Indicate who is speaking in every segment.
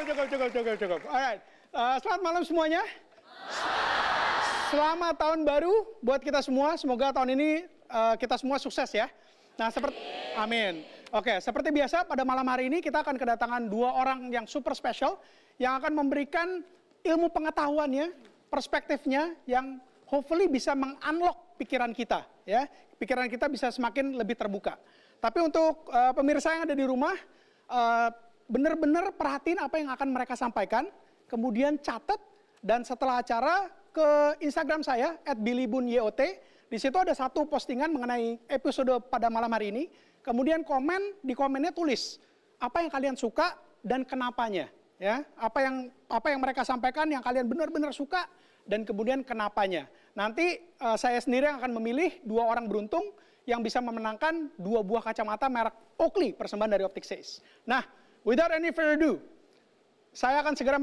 Speaker 1: Cukup. Alright. Selamat malam semuanya. Selamat tahun baru buat kita semua. Semoga tahun ini kita semua sukses ya. Nah, amin. Oke, seperti biasa pada malam hari ini kita akan kedatangan dua orang yang super special yang akan memberikan ilmu pengetahuannya, perspektifnya yang hopefully bisa meng-unlock pikiran kita ya. Pikiran kita bisa semakin lebih terbuka. Tapi untuk pemirsa yang ada di rumah, benar-benar perhatiin apa yang akan mereka sampaikan, kemudian catat, dan setelah acara ke Instagram saya @billybunyot. Di situ ada satu postingan mengenai episode pada malam hari ini. Kemudian di komennya tulis apa yang kalian suka dan kenapanya, ya. Apa yang mereka sampaikan yang kalian benar-benar suka dan kemudian kenapanya. Nanti saya sendiri yang akan memilih dua orang beruntung yang bisa memenangkan dua buah kacamata merek Oakley persembahan dari Optic Says. Nah, without any further ado, saya akan segera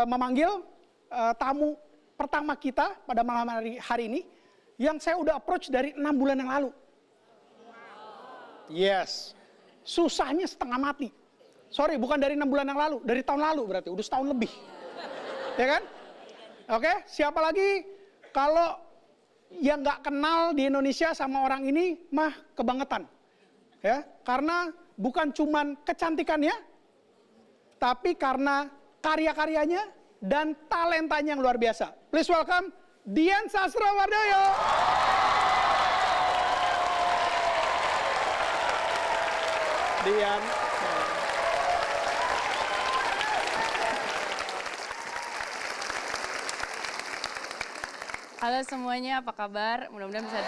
Speaker 1: memanggil tamu pertama kita pada malam hari ini yang saya udah approach dari 6 bulan yang lalu. Yes, susahnya setengah mati. Sorry, bukan dari 6 bulan yang lalu, dari tahun lalu berarti, udah setahun lebih. Ya kan? Oke, siapa lagi kalau yang nggak kenal di Indonesia sama orang ini mah kebangetan. Ya, karena bukan cuman kecantikannya, tapi karena karya-karyanya dan talentanya yang luar biasa. Please welcome Dian Sastrowardoyo. Dian.
Speaker 2: Halo semuanya, apa kabar? Mudah-mudahan bisa.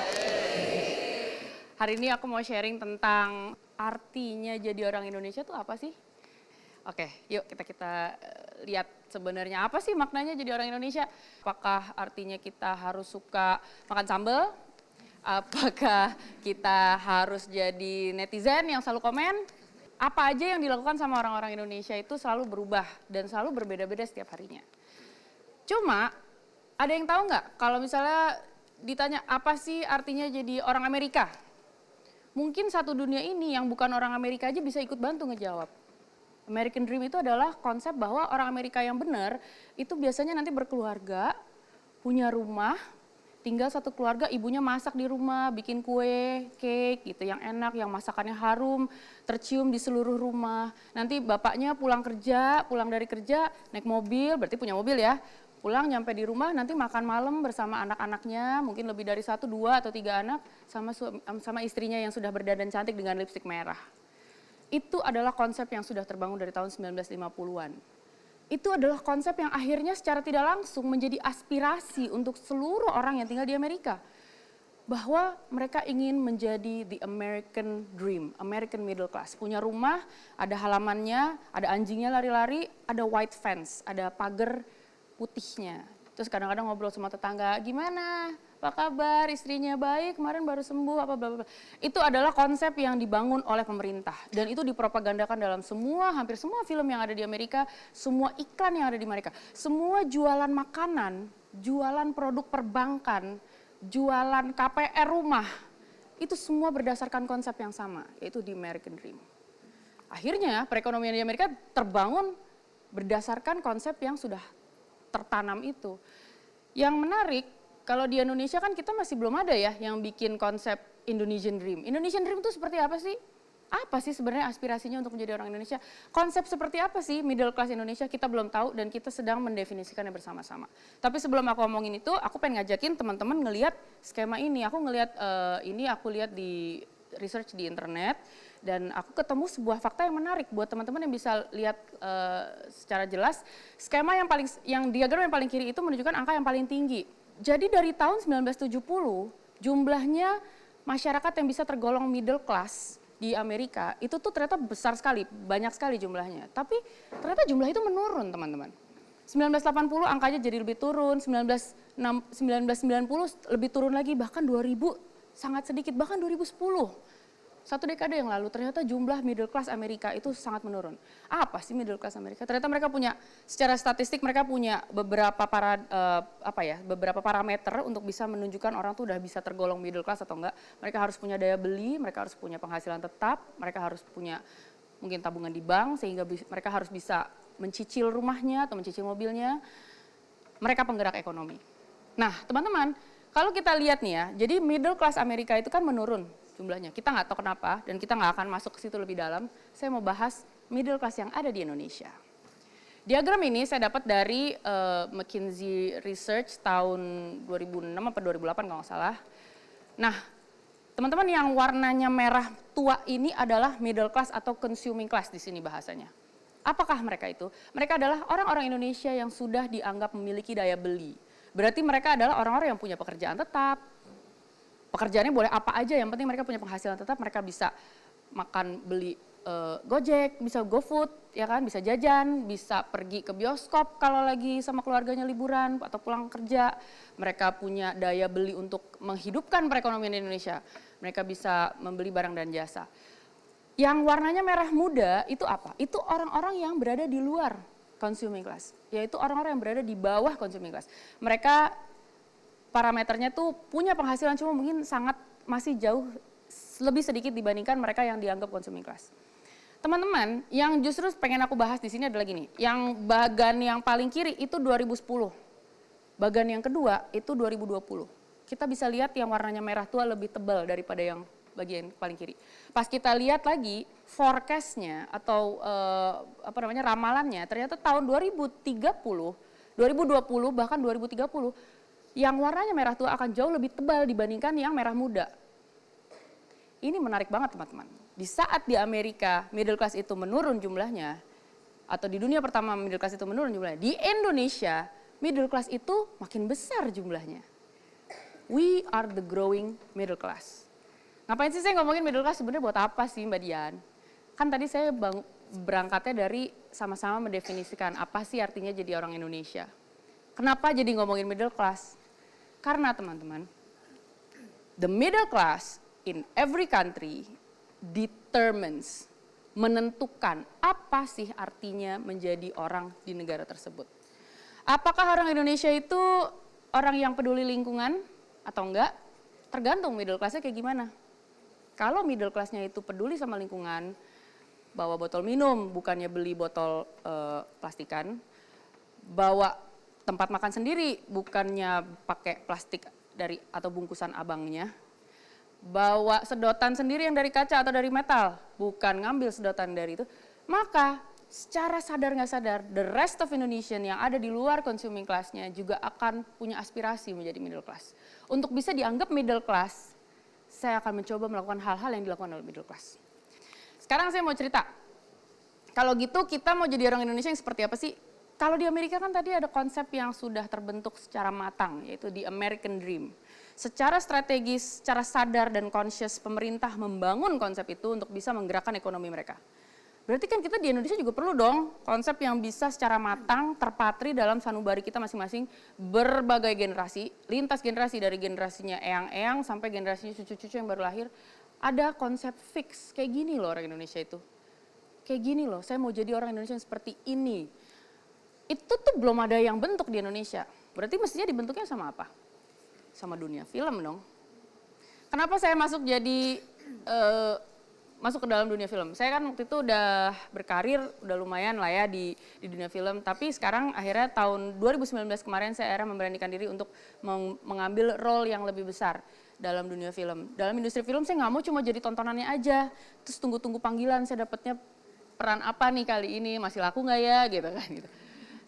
Speaker 2: Hari ini aku mau sharing tentang artinya jadi orang Indonesia tuh apa sih? Oke, yuk kita lihat sebenarnya apa sih maknanya jadi orang Indonesia. Apakah artinya kita harus suka makan sambal? Apakah kita harus jadi netizen yang selalu komen? Apa aja yang dilakukan sama orang-orang Indonesia itu selalu berubah dan selalu berbeda-beda setiap harinya. Cuma, ada yang tahu nggak kalau misalnya ditanya apa sih artinya jadi orang Amerika? Mungkin satu dunia ini yang bukan orang Amerika aja bisa ikut bantu ngejawab. American Dream itu adalah konsep bahwa orang Amerika yang benar itu biasanya nanti berkeluarga, punya rumah, tinggal satu keluarga, ibunya masak di rumah, bikin kue, cake gitu yang enak, yang masakannya harum, tercium di seluruh rumah. Nanti bapaknya pulang dari kerja, naik mobil, berarti punya mobil ya. Pulang nyampe di rumah nanti makan malam bersama anak-anaknya, mungkin lebih dari 1, 2, atau 3 anak sama istrinya yang sudah berdandan cantik dengan lipstik merah. Itu adalah konsep yang sudah terbangun dari tahun 1950-an. Itu adalah konsep yang akhirnya secara tidak langsung menjadi aspirasi untuk seluruh orang yang tinggal di Amerika. Bahwa mereka ingin menjadi the American Dream, American middle class. Punya rumah, ada halamannya, ada anjingnya lari-lari, ada white fence, ada pagar putihnya. Terus kadang-kadang ngobrol sama tetangga, gimana? Apa kabar? Istrinya baik, kemarin baru sembuh, apa bla bla. Itu adalah konsep yang dibangun oleh pemerintah dan itu dipropagandakan dalam hampir semua film yang ada di Amerika, semua iklan yang ada di Amerika, semua jualan makanan, jualan produk perbankan, jualan KPR rumah, itu semua berdasarkan konsep yang sama, yaitu the American Dream. Akhirnya perekonomian di Amerika terbangun berdasarkan konsep yang sudah tertanam itu. Yang menarik, kalau di Indonesia kan kita masih belum ada ya yang bikin konsep Indonesian Dream. Indonesian Dream itu seperti apa sih? Apa sih sebenarnya aspirasinya untuk menjadi orang Indonesia? Konsep seperti apa sih middle class Indonesia? Kita belum tahu dan kita sedang mendefinisikannya bersama-sama. Tapi sebelum aku ngomongin itu, aku pengen ngajakin teman-teman ngelihat skema ini. Aku lihat di research di internet dan aku ketemu sebuah fakta yang menarik buat teman-teman yang bisa lihat secara jelas. Skema yang diagram yang paling kiri itu menunjukkan angka yang paling tinggi. Jadi dari tahun 1970 jumlahnya masyarakat yang bisa tergolong middle class di Amerika itu tuh ternyata besar sekali, banyak sekali jumlahnya. Tapi ternyata jumlah itu menurun teman-teman. 1980 angkanya jadi lebih turun, 1990 lebih turun lagi, bahkan 2000 sangat sedikit, bahkan 2010. 1 dekade yang lalu ternyata jumlah middle class Amerika itu sangat menurun. Apa sih middle class Amerika? Ternyata mereka punya, secara statistik mereka punya beberapa parameter untuk bisa menunjukkan orang tuh udah bisa tergolong middle class atau enggak. Mereka harus punya daya beli, mereka harus punya penghasilan tetap, mereka harus punya mungkin tabungan di bank sehingga mereka harus bisa mencicil rumahnya atau mencicil mobilnya, mereka penggerak ekonomi. Nah, teman-teman, kalau kita lihat nih ya, jadi middle class Amerika itu kan menurun jumlahnya. Kita nggak tahu kenapa dan kita nggak akan masuk ke situ lebih dalam. Saya mau bahas middle class yang ada di Indonesia. Diagram ini saya dapat dari McKinsey Research tahun 2006 atau 2008 kalau nggak salah. Nah, teman-teman yang warnanya merah tua ini adalah middle class atau consuming class di sini bahasanya. Apakah mereka itu? Mereka adalah orang-orang Indonesia yang sudah dianggap memiliki daya beli. Berarti mereka adalah orang-orang yang punya pekerjaan tetap. Pekerjaannya boleh apa aja, yang penting mereka punya penghasilan tetap, mereka bisa makan, beli Gojek, bisa GoFood, ya kan, bisa jajan, bisa pergi ke bioskop kalau lagi sama keluarganya liburan atau pulang kerja. Mereka punya daya beli untuk menghidupkan perekonomian Indonesia. Mereka bisa membeli barang dan jasa. Yang warnanya merah muda itu apa? Itu orang-orang yang berada di luar consuming class, yaitu orang-orang yang berada di bawah consuming class. Mereka parameternya tuh punya penghasilan cuma mungkin sangat masih jauh lebih sedikit dibandingkan mereka yang dianggap consuming class. Teman-teman, yang justru pengen aku bahas di sini adalah gini, yang bagan yang paling kiri itu 2010, bagan yang kedua itu 2020. Kita bisa lihat yang warnanya merah tua lebih tebal daripada yang bagian paling kiri. Pas kita lihat lagi forecast-nya atau ramalannya, ternyata tahun 2030, 2020 bahkan 2030, yang warnanya merah tua akan jauh lebih tebal dibandingkan yang merah muda. Ini menarik banget teman-teman. Di saat di Amerika middle class itu menurun jumlahnya, atau di dunia pertama middle class itu menurun jumlahnya, di Indonesia middle class itu makin besar jumlahnya. We are the growing middle class. Ngapain sih saya ngomongin middle class sebenarnya buat apa sih Mbak Dian? Kan tadi saya berangkatnya dari sama-sama mendefinisikan apa sih artinya jadi orang Indonesia. Kenapa jadi ngomongin middle class? Karena teman-teman, the middle class in every country determines, menentukan apa sih artinya menjadi orang di negara tersebut. Apakah orang Indonesia itu orang yang peduli lingkungan atau enggak? Tergantung middle class-nya kayak gimana. Kalau middle class-nya itu peduli sama lingkungan, bawa botol minum bukannya beli botol plastikan, bawa tempat makan sendiri bukannya pakai plastik dari atau bungkusan abangnya, bawa sedotan sendiri yang dari kaca atau dari metal, bukan ngambil sedotan dari itu, maka secara sadar nggak sadar, the rest of Indonesian yang ada di luar consuming class-nya juga akan punya aspirasi menjadi middle class. Untuk bisa dianggap middle class, saya akan mencoba melakukan hal-hal yang dilakukan oleh middle class. Sekarang saya mau cerita, kalau gitu kita mau jadi orang Indonesia yang seperti apa sih? Kalau di Amerika kan tadi ada konsep yang sudah terbentuk secara matang, yaitu the American Dream. Secara strategis, secara sadar dan conscious pemerintah membangun konsep itu untuk bisa menggerakkan ekonomi mereka. Berarti kan kita di Indonesia juga perlu dong konsep yang bisa secara matang terpatri dalam sanubari kita masing-masing berbagai generasi, lintas generasi dari generasinya eyang-eyang sampai generasinya cucu-cucu yang baru lahir. Ada konsep fix, kayak gini loh orang Indonesia itu. Kayak gini loh, saya mau jadi orang Indonesia yang seperti ini. Itu tuh belum ada yang bentuk di Indonesia. Berarti mestinya dibentuknya sama apa? Sama dunia film dong. Kenapa saya masuk jadi masuk ke dalam dunia film? Saya kan waktu itu udah berkarir, udah lumayan lah ya di dunia film. Tapi sekarang akhirnya tahun 2019 kemarin saya akhirnya memberanikan diri untuk mengambil role yang lebih besar dalam dunia film. Dalam industri film saya nggak mau cuma jadi tontonannya aja. Terus tunggu-tunggu panggilan, saya dapatnya peran apa nih kali ini, masih laku nggak ya gitu kan gitu.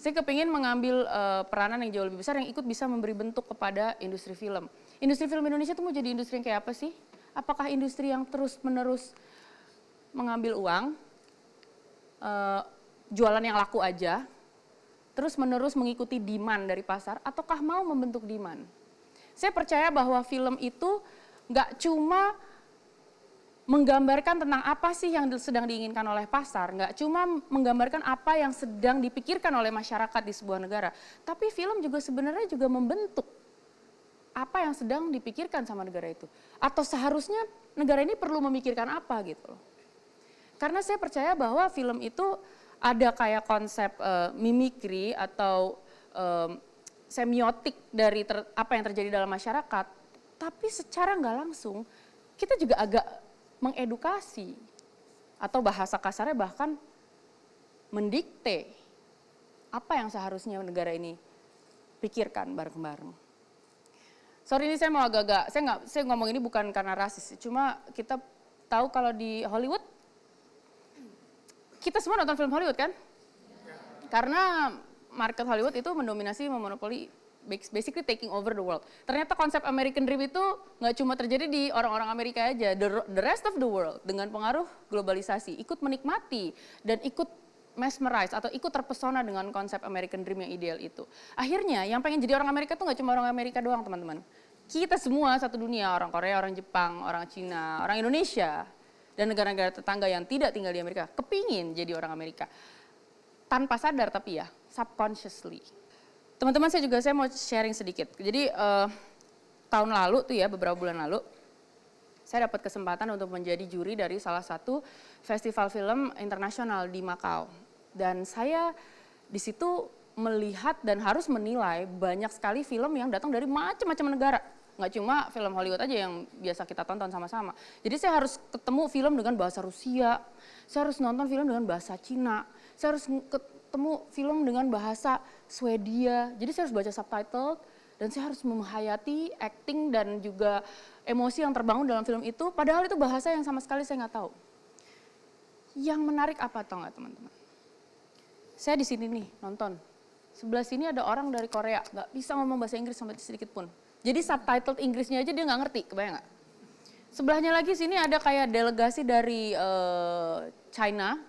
Speaker 2: Saya kepingin mengambil peranan yang jauh lebih besar yang ikut bisa memberi bentuk kepada industri film. Industri film Indonesia tuh mau jadi industri yang kayak apa sih? Apakah industri yang terus-menerus mengambil uang, jualan yang laku aja, terus-menerus mengikuti demand dari pasar, ataukah mau membentuk demand? Saya percaya bahwa film itu nggak cuma menggambarkan tentang apa sih yang sedang diinginkan oleh pasar, nggak cuma menggambarkan apa yang sedang dipikirkan oleh masyarakat di sebuah negara, tapi film juga sebenarnya juga membentuk apa yang sedang dipikirkan sama negara itu. Atau seharusnya negara ini perlu memikirkan apa gitu loh. Karena saya percaya bahwa film itu ada kayak konsep mimikri atau semiotik dari apa yang terjadi dalam masyarakat, tapi secara nggak langsung kita juga agak mengedukasi atau bahasa kasarnya bahkan mendikte apa yang seharusnya negara ini pikirkan bareng-bareng. Sorry ini saya mau agak-agak, saya ngomong ini bukan karena rasis, cuma kita tahu kalau di Hollywood, kita semua nonton film Hollywood kan? Karena market Hollywood itu mendominasi, memonopoli, basically taking over the world. Ternyata konsep American Dream itu nggak cuma terjadi di orang-orang Amerika aja, the rest of the world dengan pengaruh globalisasi ikut menikmati dan ikut mesmerize atau ikut terpesona dengan konsep American Dream yang ideal itu. Akhirnya yang pengen jadi orang Amerika tuh nggak cuma orang Amerika doang teman-teman. Kita semua satu dunia, orang Korea, orang Jepang, orang Cina, orang Indonesia, dan negara-negara tetangga yang tidak tinggal di Amerika, kepingin jadi orang Amerika. Tanpa sadar tapi ya, subconsciously. Teman-teman saya mau sharing sedikit. Jadi tahun lalu tuh ya, beberapa bulan lalu, saya dapat kesempatan untuk menjadi juri dari salah satu festival film internasional di Makau. Dan saya di situ melihat dan harus menilai banyak sekali film yang datang dari macam-macam negara. Nggak cuma film Hollywood aja yang biasa kita tonton sama-sama. Jadi saya harus ketemu film dengan bahasa Rusia, saya harus nonton film dengan bahasa Cina, saya harus ketemu film dengan bahasa Swedia. Jadi saya harus baca subtitle dan saya harus menghayati acting dan juga emosi yang terbangun dalam film itu. Padahal itu bahasa yang sama sekali saya nggak tahu. Yang menarik apa tau nggak teman-teman? Saya di sini nih nonton. Sebelah sini ada orang dari Korea, nggak bisa ngomong bahasa Inggris sampai sedikit pun. Jadi subtitled Inggrisnya aja dia nggak ngerti, kebayang nggak? Sebelahnya lagi sini ada kayak delegasi dari China.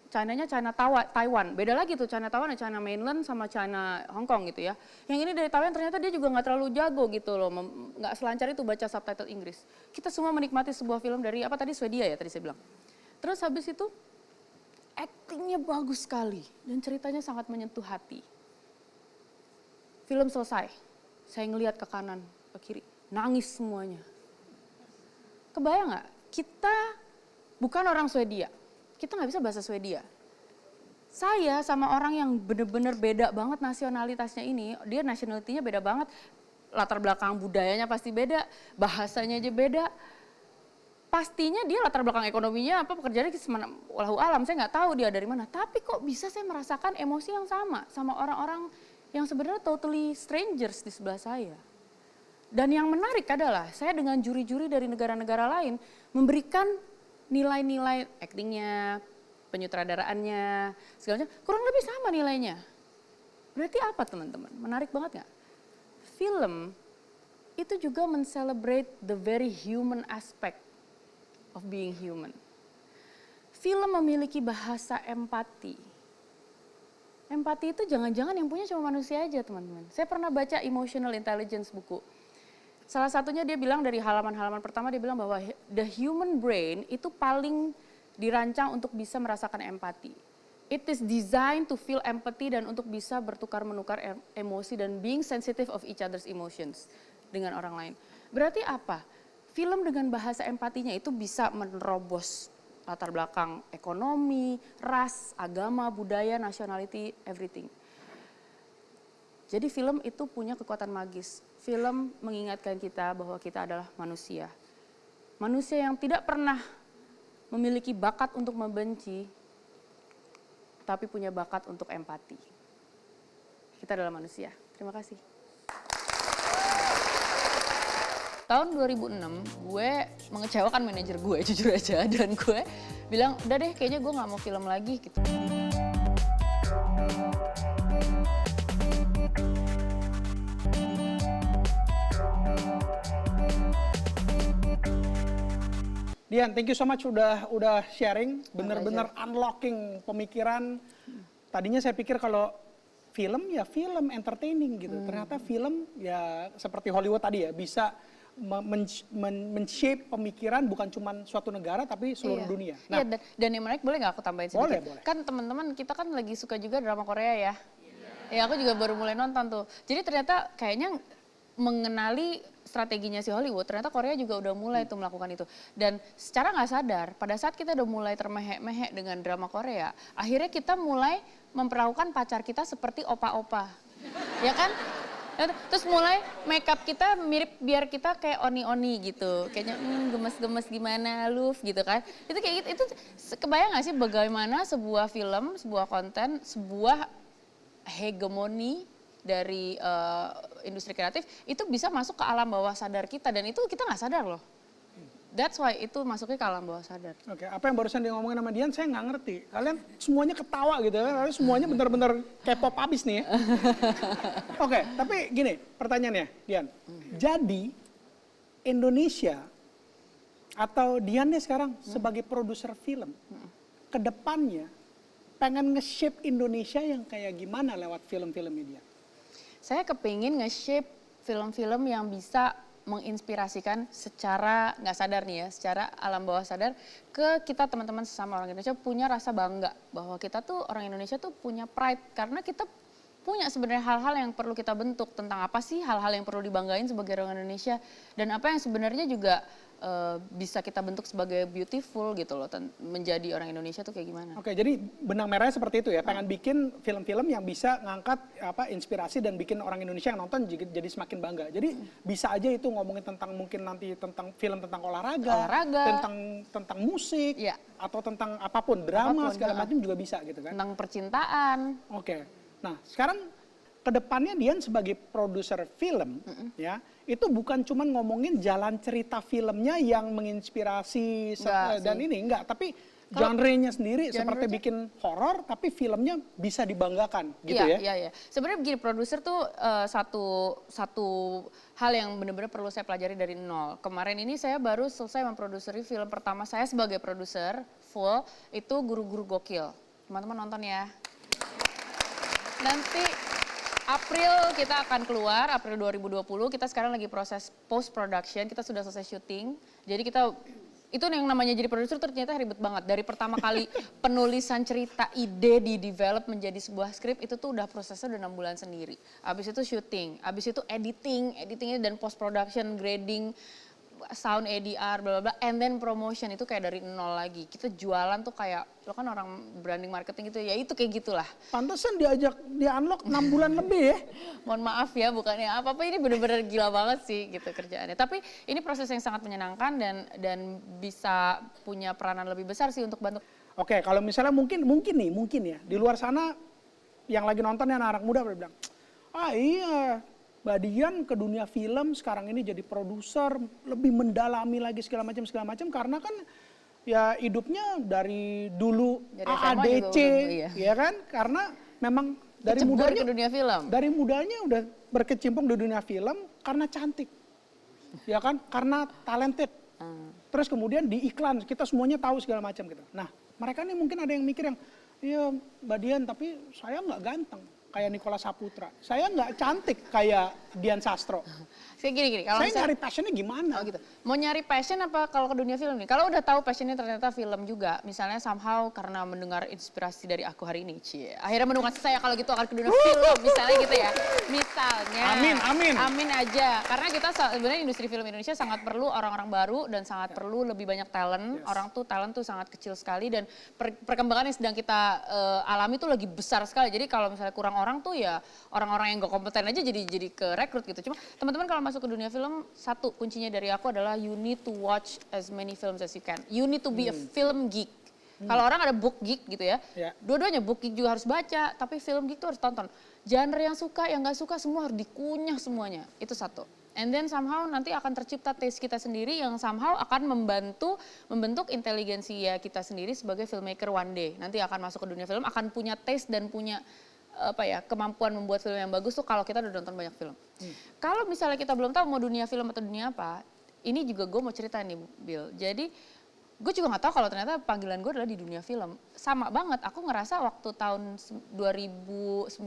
Speaker 2: China-nya China Taiwan, beda lagi tuh China Taiwan, China Mainland sama China Hong Kong gitu ya. Yang ini dari Taiwan ternyata dia juga nggak terlalu jago gitu loh, nggak selancar itu baca subtitle Inggris. Kita semua menikmati sebuah film dari apa tadi Swedia ya tadi saya bilang. Terus habis itu actingnya bagus sekali dan ceritanya sangat menyentuh hati. Film selesai, saya ngelihat ke kanan, ke kiri, nangis semuanya. Kebayang nggak? Kita bukan orang Swedia, kita nggak bisa bahasa Swedia. Saya sama orang yang bener-bener beda banget nasionalitasnya ini, dia nationality-nya beda banget, latar belakang budayanya pasti beda, bahasanya aja beda. Pastinya dia latar belakang ekonominya apa pekerjaannya wallahu alam, saya nggak tahu dia dari mana. Tapi kok bisa saya merasakan emosi yang sama orang-orang yang sebenarnya totally strangers di sebelah saya. Dan yang menarik adalah saya dengan juri-juri dari negara-negara lain memberikan nilai-nilai actingnya, penyutradaraannya, segalanya kurang lebih sama nilainya. Berarti apa teman-teman? Menarik banget nggak? Film itu juga men-celebrate the very human aspect of being human. Film memiliki bahasa empati. Empati itu jangan-jangan yang punya cuma manusia aja teman-teman. Saya pernah baca Emotional Intelligence buku. Salah satunya dia bilang dari halaman-halaman pertama dia bilang bahwa the human brain itu paling dirancang untuk bisa merasakan empati. It is designed to feel empathy dan untuk bisa bertukar-menukar emosi dan being sensitive of each other's emotions dengan orang lain. Berarti apa? Film dengan bahasa empatinya itu bisa menerobos latar belakang ekonomi, ras, agama, budaya, nationality, everything. Jadi film itu punya kekuatan magis. Film mengingatkan kita bahwa kita adalah manusia. Manusia yang tidak pernah memiliki bakat untuk membenci, tapi punya bakat untuk empati. Kita adalah manusia. Terima kasih. Tahun 2006 gue mengecewakan manajer gue jujur aja dan gue bilang udah deh kayaknya gue gak mau film lagi gitu.
Speaker 1: Dian, thank you so much udah sharing, bener-bener unlocking pemikiran. Tadinya saya pikir kalau film ya film entertaining gitu. Ternyata film ya seperti Hollywood tadi ya bisa men-shape pemikiran bukan cuma suatu negara tapi seluruh dunia.
Speaker 2: Nah, dan yang menarik boleh nggak aku tambahin sedikit?
Speaker 1: Boleh.
Speaker 2: Kan teman-teman kita kan lagi suka juga drama Korea ya. Ya aku juga baru mulai nonton tuh. Jadi ternyata kayaknya mengenali strateginya si Hollywood, ternyata Korea juga udah mulai tuh melakukan itu. Dan secara nggak sadar, pada saat kita udah mulai termehek-mehek dengan drama Korea, akhirnya kita mulai memperlakukan pacar kita seperti opa-opa. Ya kan? Terus mulai makeup kita mirip biar kita kayak oni-oni gitu. Kayaknya gemes-gemes gimana lu gitu kan. Itu kayak gitu, itu kebayang gak sih bagaimana sebuah film, sebuah konten, sebuah hegemoni dari industri kreatif itu bisa masuk ke alam bawah sadar kita dan itu kita nggak sadar loh. That's why itu masuknya ke alam bawah sadar.
Speaker 1: Oke, apa yang barusan dia ngomongin sama Dian saya nggak ngerti. Kalian semuanya ketawa gitu kan, kalian semuanya benar-benar K-pop abis nih ya. Oke, tapi gini pertanyaannya Dian. Jadi Indonesia atau Dian nih sekarang sebagai produser film, kedepannya pengen nge-shape Indonesia yang kayak gimana lewat film-film Dian?
Speaker 2: Saya kepingin nge-shape film-film yang bisa menginspirasikan secara nggak sadar nih ya, secara alam bawah sadar ke kita teman-teman sesama orang Indonesia punya rasa bangga bahwa kita tuh orang Indonesia tuh punya pride karena kita punya sebenarnya hal-hal yang perlu kita bentuk tentang apa sih hal-hal yang perlu dibanggain sebagai orang Indonesia dan apa yang sebenarnya juga bisa kita bentuk sebagai beautiful gitu loh menjadi orang Indonesia tuh kayak gimana.
Speaker 1: Oke, jadi benang merahnya seperti itu ya, pengen bikin film-film yang bisa ngangkat inspirasi dan bikin orang Indonesia yang nonton jadi semakin bangga. Jadi bisa aja itu ngomongin tentang mungkin nanti tentang film tentang olahraga. Tentang musik, atau tentang apapun, drama segala macam juga bisa gitu kan.
Speaker 2: Tentang percintaan.
Speaker 1: Oke, nah sekarang kedepannya Dian sebagai produser film ya itu bukan cuma ngomongin jalan cerita filmnya yang menginspirasi dan ini enggak, tapi genre-nya sendiri seperti bikin horor tapi filmnya bisa dibanggakan gitu ya.
Speaker 2: Iya. Sebenarnya begini, produser tuh satu hal yang benar-benar perlu saya pelajari dari nol. Kemarin ini saya baru selesai memproduseri film pertama saya sebagai produser full itu Guru-Guru Gokil. Teman-teman nonton ya. Nanti April kita akan keluar, April 2020, kita sekarang lagi proses post production, kita sudah selesai syuting. Jadi itu yang namanya jadi produser ternyata ribet banget. Dari pertama kali penulisan cerita, ide di develop menjadi sebuah skrip, itu tuh udah prosesnya udah 6 bulan sendiri. Abis itu syuting, abis itu editingnya dan post production, grading, sound ADR, bla bla bla, and then promotion itu kayak dari nol lagi. Kita jualan tuh kayak, lo kan orang branding marketing gitu, ya itu kayak gitulah.
Speaker 1: Pantesan diajak dia unlock 6 bulan lebih ya.
Speaker 2: Mohon maaf ya, bukannya apa-apa, ini bener-bener gila banget sih gitu kerjaannya. Tapi ini proses yang sangat menyenangkan dan bisa punya peranan lebih besar sih untuk bantu.
Speaker 1: Oke, kalau misalnya mungkin ya, di luar sana yang lagi nonton yang anak muda pada bilang, iya, Mbak Dian ke dunia film sekarang ini jadi produser, lebih mendalami lagi segala macam karena kan ya hidupnya dari dulu AADC ya kan, karena memang dari mudanya
Speaker 2: ke dunia film.
Speaker 1: Dari mudanya udah berkecimpung di dunia film karena cantik. Ya kan, karena talented. Terus kemudian di iklan kita semuanya tahu segala macam gitu. Nah, mereka nih mungkin ada yang mikir yang, iya Mbak Dian tapi saya nggak ganteng kayak Nicholas Saputra. Saya nggak cantik kayak Dian Sastro.
Speaker 2: Kayak gini, kalau
Speaker 1: saya nyari passionnya gimana?
Speaker 2: Oh gitu. Mau nyari passion apa kalau ke dunia film nih? Kalau udah tahu passionnya ternyata film juga, misalnya somehow karena mendengar inspirasi dari aku hari ini, akhirnya mendukung saya kalau gitu akan ke dunia film, misalnya gitu ya. Misalnya. Amin aja. Karena kita sebenarnya industri film Indonesia sangat perlu orang-orang baru dan sangat perlu lebih banyak talent. Orang tuh talent tuh sangat kecil sekali dan perkembangan yang sedang kita alami tuh lagi besar sekali. Jadi kalau misalnya kurang orang tuh ya orang-orang yang gak kompeten aja jadi ke rekrut gitu. Cuma teman-teman kalau masuk ke dunia film, satu kuncinya dari aku adalah you need to watch as many films as you can. You need to be a film geek. Kalau orang ada book geek gitu ya, dua-duanya book geek juga harus baca, tapi film geek tuh harus tonton. Genre yang suka, yang gak suka semua harus dikunyah semuanya, itu satu. And then somehow nanti akan tercipta taste kita sendiri yang somehow akan membentuk inteligensi ya kita sendiri sebagai filmmaker one day. Nanti akan masuk ke dunia film, akan punya taste dan punya kemampuan membuat film yang bagus tuh kalau kita udah nonton banyak film. Kalau misalnya kita belum tahu mau dunia film atau dunia apa, ini juga gue mau cerita nih Bill. Jadi gue juga gak tahu kalau ternyata panggilan gue adalah di dunia film. Sama banget, aku ngerasa waktu tahun 2009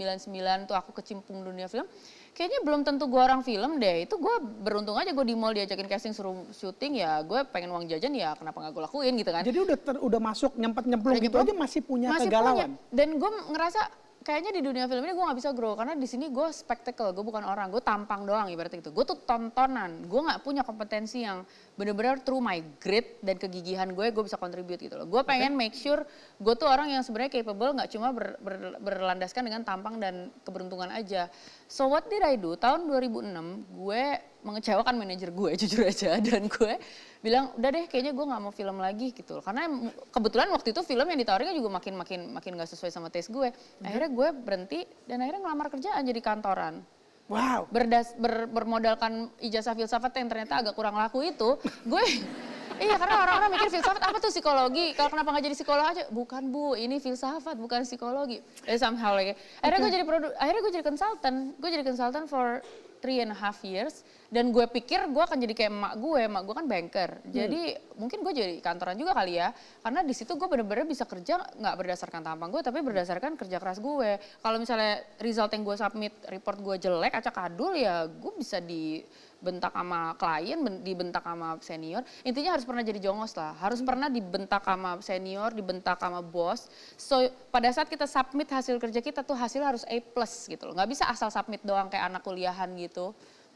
Speaker 2: tuh aku kecimpung dunia film, kayaknya belum tentu gue orang film deh. Itu gue beruntung aja gue di mall diajakin casting suruh syuting, ya gue pengen uang jajan ya kenapa gak gue lakuin gitu kan.
Speaker 1: Jadi udah masuk nyemplung gitu aja masih punya kegalauan.
Speaker 2: Dan gue ngerasa kayaknya di dunia film ini gue gak bisa grow karena di sini gue spektakel, gue bukan orang, gue tampang doang ibaratnya gitu. Gue tuh tontonan, gue gak punya kompetensi yang bener-bener through my grit dan kegigihan gue bisa contribute gitu loh. Gue pengen make sure gue tuh orang yang sebenarnya capable, gak cuma berlandaskan dengan tampang dan keberuntungan aja. So what did I do? Tahun 2006 gue mengecewakan manajer gue jujur aja, dan gue bilang udah deh kayaknya gue nggak mau film lagi gitu loh. Karena kebetulan waktu itu film yang ditawarin juga makin nggak sesuai sama taste gue. Akhirnya gue berhenti dan akhirnya ngelamar kerjaan jadi kantoran.
Speaker 1: Wow.
Speaker 2: Bermodalkan ijazah filsafat yang ternyata agak kurang laku itu, gue iya karena orang-orang mikir filsafat apa tuh psikologi, kalau kenapa nggak jadi psikolog aja? Bukan Bu, ini filsafat bukan psikologi. Somehow like, akhirnya gue jadi konsultan for 3.5 years, dan gue pikir gue akan jadi kayak emak gue kan banker. Jadi mungkin gue jadi kantoran juga kali ya, karena di situ gue bener-bener bisa kerja nggak berdasarkan tampang gue, tapi berdasarkan kerja keras gue. Kalau misalnya result yang gue submit, report gue jelek, acak adul ya gue bisa dibentak sama klien, dibentak sama senior. Intinya harus pernah jadi jongos lah, harus pernah dibentak sama senior, dibentak sama bos. So pada saat kita submit hasil kerja kita tuh hasil harus A+ gitu loh. Nggak bisa asal submit doang kayak anak kuliahan gitu.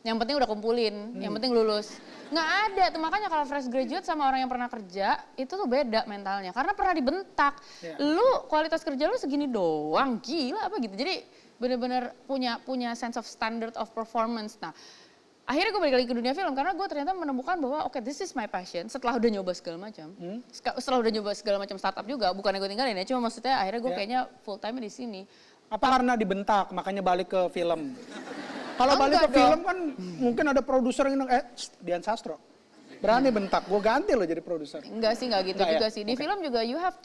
Speaker 2: Yang penting udah kumpulin, yang penting lulus. Nggak ada tuh, makanya kalau fresh graduate sama orang yang pernah kerja itu tuh beda mentalnya. Karena pernah dibentak, lu kualitas kerja lu segini doang, gila apa gitu. Jadi bener-bener punya sense of standard of performance. Nah akhirnya gue balik lagi ke dunia film karena gue ternyata menemukan bahwa oke, this is my passion setelah udah nyoba segala macam. Setelah udah nyoba segala macam startup juga, bukannya gue tinggalin ya, cuma maksudnya akhirnya gue kayaknya full time di sini.
Speaker 1: Apa karena dibentak makanya balik ke film? Kalau balik ke film kan mungkin ada produser yang Dian Sastro. Berani bentak, gue ganti lo jadi produser.
Speaker 2: Enggak sih, enggak gitu juga sih. Di
Speaker 1: Okay.
Speaker 2: film juga you have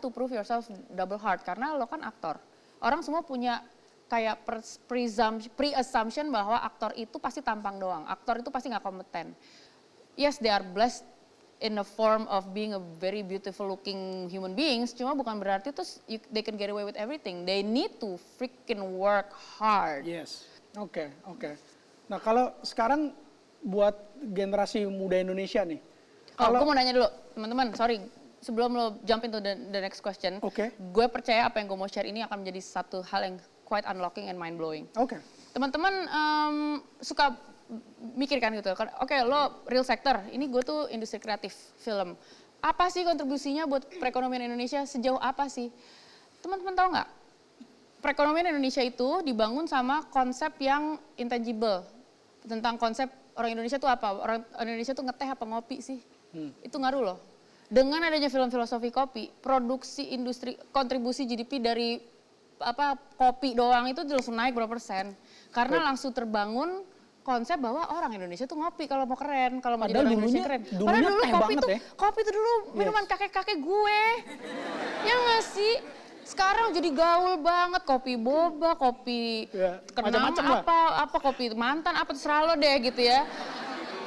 Speaker 2: to prove yourself double hard karena lo kan aktor. Orang semua punya kayak pre-assumption bahwa aktor itu pasti tampang doang. Aktor itu pasti nggak kompeten. Yes, they are blessed in the form of being a very beautiful looking human beings. Cuma bukan berarti terus they can get away with everything. They need to freaking work hard.
Speaker 1: Yes, oke. Nah kalau sekarang buat generasi muda Indonesia nih.
Speaker 2: Gue mau nanya dulu, teman-teman, sorry. Sebelum lo jump into the next question, gue percaya apa yang gue mau share ini akan menjadi satu hal yang quite unlocking and mind blowing. Teman-teman suka mikir kan gitu, oke lo real sector, ini gue tuh industri kreatif film. Apa sih kontribusinya buat perekonomian Indonesia, sejauh apa sih? Teman-teman tahu nggak? Perekonomian Indonesia itu dibangun sama konsep yang intangible. Tentang konsep orang Indonesia tuh apa? Orang Indonesia tuh ngeteh apa ngopi sih? Itu ngaruh loh. Dengan adanya film filosofi kopi, produksi industri, kontribusi GDP dari kopi doang itu langsung naik berapa persen. Karena langsung terbangun konsep bahwa orang Indonesia tuh ngopi kalau mau keren, kalau mau jadi orang Indonesia keren. Padahal dulu kopi itu dulu minuman kakek-kakek gue. Ya nggak sih? Sekarang jadi gaul banget, kopi boba, kopi kenang apa kopi mantan, apa terserah lo deh gitu ya.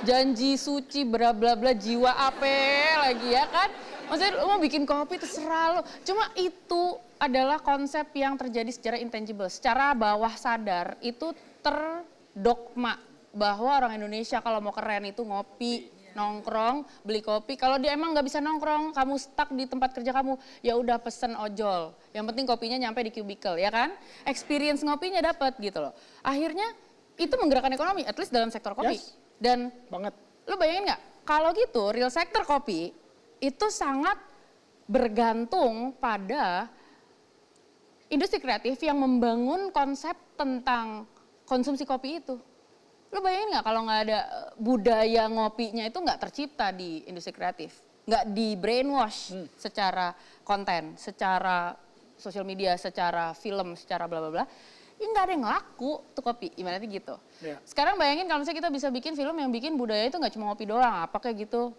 Speaker 2: Janji suci, bla bla bla, jiwa ape lagi ya kan. Maksudnya lo mau bikin kopi terserah lo. Cuma itu adalah konsep yang terjadi secara intangible, secara bawah sadar itu terdogma bahwa orang Indonesia kalau mau keren itu ngopi, nongkrong, beli kopi. Kalau dia emang nggak bisa nongkrong, kamu stuck di tempat kerja kamu, ya udah pesen ojol. Yang penting kopinya nyampe di cubicle, ya kan? Experience ngopinya dapat gitu loh. Akhirnya itu menggerakkan ekonomi, at least dalam sektor kopi. Dan lu bayangin nggak? Kalau gitu, real sektor kopi itu sangat bergantung pada industri kreatif yang membangun konsep tentang konsumsi kopi itu. Lo bayangin nggak kalau nggak ada budaya ngopinya itu nggak tercipta di industri kreatif, nggak di brainwash secara konten, secara sosial media, secara film, secara bla bla bla, ya nggak ada yang laku tuh kopi, ibaratnya gitu. Sekarang bayangin kalau misalnya kita bisa bikin film yang bikin budaya itu nggak cuma ngopi doang, apa kayak gitu,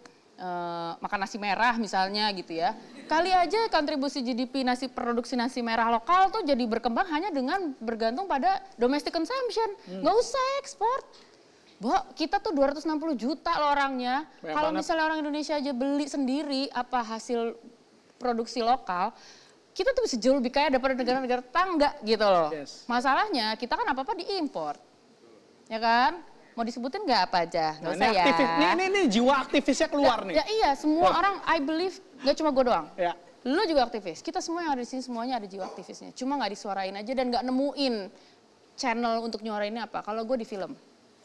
Speaker 2: makan nasi merah misalnya gitu ya. Kali aja kontribusi GDP produksi nasi merah lokal tuh jadi berkembang hanya dengan bergantung pada domestic consumption. Nggak usah ekspor. Kita tuh 260 juta loh orangnya. Kalau misalnya orang Indonesia aja beli sendiri apa hasil produksi lokal, kita tuh bisa jauh lebih kaya daripada negara-negara tetangga gitu loh. Masalahnya kita kan apa-apa diimpor. Ya kan? Mau disebutin nggak apa aja? Nggak usah ya.
Speaker 1: Ini jiwa aktivisnya keluar nih.
Speaker 2: Ya iya, semua orang I believe, nggak cuma gue doang. Lu juga aktivis. Kita semua yang ada di sini semuanya ada jiwa aktivisnya. Cuma nggak disuarain aja dan nggak nemuin channel untuk nyuarainnya apa. Kalau gue di film.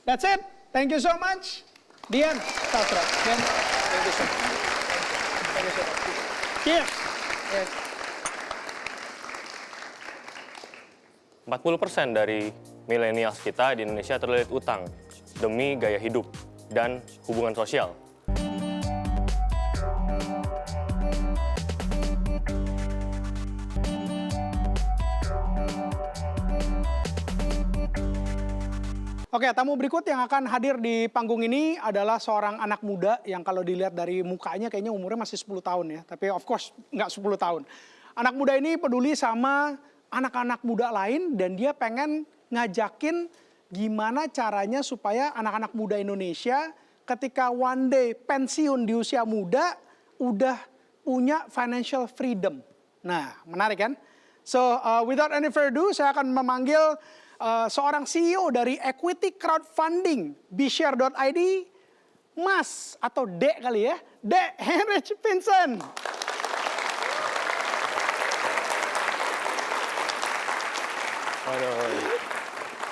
Speaker 1: That's it. Thank you so much. Dian Sastro. Dian, thank you so much. Thank you so much. Cheers.
Speaker 3: 40% dari milenials kita di Indonesia terlilit utang. demi gaya hidup dan hubungan sosial.
Speaker 1: Oke, tamu berikut yang akan hadir di panggung ini adalah seorang anak muda yang kalau dilihat dari mukanya kayaknya umurnya masih 10 tahun ya. Tapi of course nggak 10 tahun. Anak muda ini peduli sama anak-anak muda lain dan dia pengen ngajakin gimana caranya supaya anak-anak muda Indonesia ketika one day pensiun di usia muda udah punya financial freedom. Nah, menarik kan? So, without any further ado, saya akan memanggil seorang CEO dari equity crowdfunding bshare.id, Mas atau Dek kali ya, Dek Heinrich Vincent.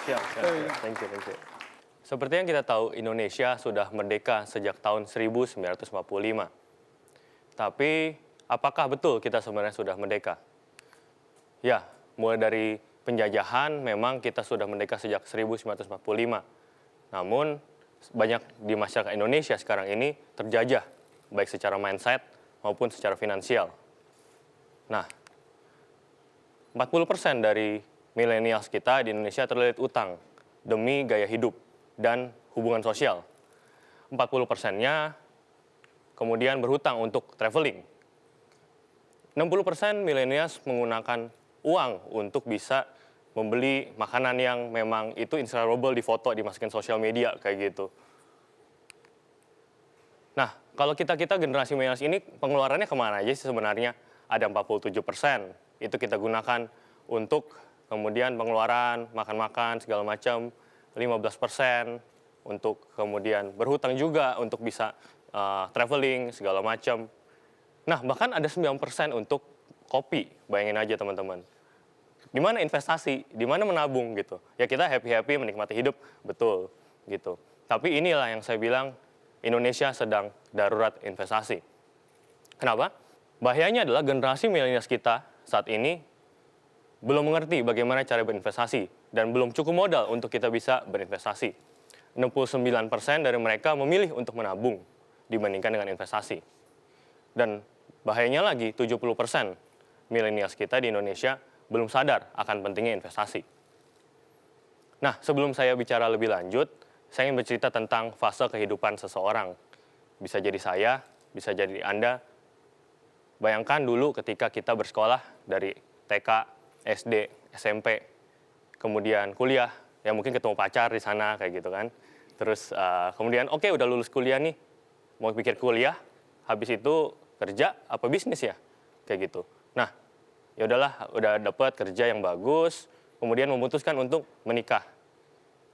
Speaker 3: Siap. Thank you. Seperti yang kita tahu, Indonesia sudah merdeka sejak tahun 1945. Tapi, apakah betul kita sebenarnya sudah merdeka? Ya, mulai dari penjajahan memang kita sudah merdeka sejak 1945. Namun, banyak di masyarakat Indonesia sekarang ini terjajah, baik secara mindset maupun secara finansial. Nah, 40% dari milenials kita di Indonesia terlilit utang demi gaya hidup dan hubungan sosial. 40%-nya kemudian berhutang untuk traveling. 60% milenials menggunakan uang untuk bisa membeli makanan yang memang itu instagramable, di foto, dimasukin sosial media kayak gitu. Nah, kalau kita generasi milenials ini pengeluarannya kemana aja sih sebenarnya? Ada 47%, itu kita gunakan untuk kemudian pengeluaran, makan-makan, segala macam. 15% untuk kemudian berhutang juga untuk bisa traveling, segala macam. Nah, bahkan ada 9% untuk kopi, bayangin aja teman-teman. Di mana investasi, di mana menabung gitu. Ya kita happy-happy menikmati hidup, betul gitu. Tapi inilah yang saya bilang, Indonesia sedang darurat investasi. Kenapa? Bahayanya adalah generasi milenials kita saat ini belum mengerti bagaimana cara berinvestasi dan belum cukup modal untuk kita bisa berinvestasi. 69% dari mereka memilih untuk menabung dibandingkan dengan investasi. Dan bahayanya lagi, 70% milenials kita di Indonesia belum sadar akan pentingnya investasi. Nah, sebelum saya bicara lebih lanjut, saya ingin bercerita tentang fase kehidupan seseorang. Bisa jadi saya, bisa jadi Anda. Bayangkan dulu ketika kita bersekolah dari TK, SD, SMP, kemudian kuliah, ya mungkin ketemu pacar di sana kayak gitu kan. Terus kemudian oke, udah lulus kuliah nih, mau pikir kuliah, habis itu kerja apa bisnis ya, kayak gitu. Nah, ya udahlah, udah dapat kerja yang bagus, kemudian memutuskan untuk menikah.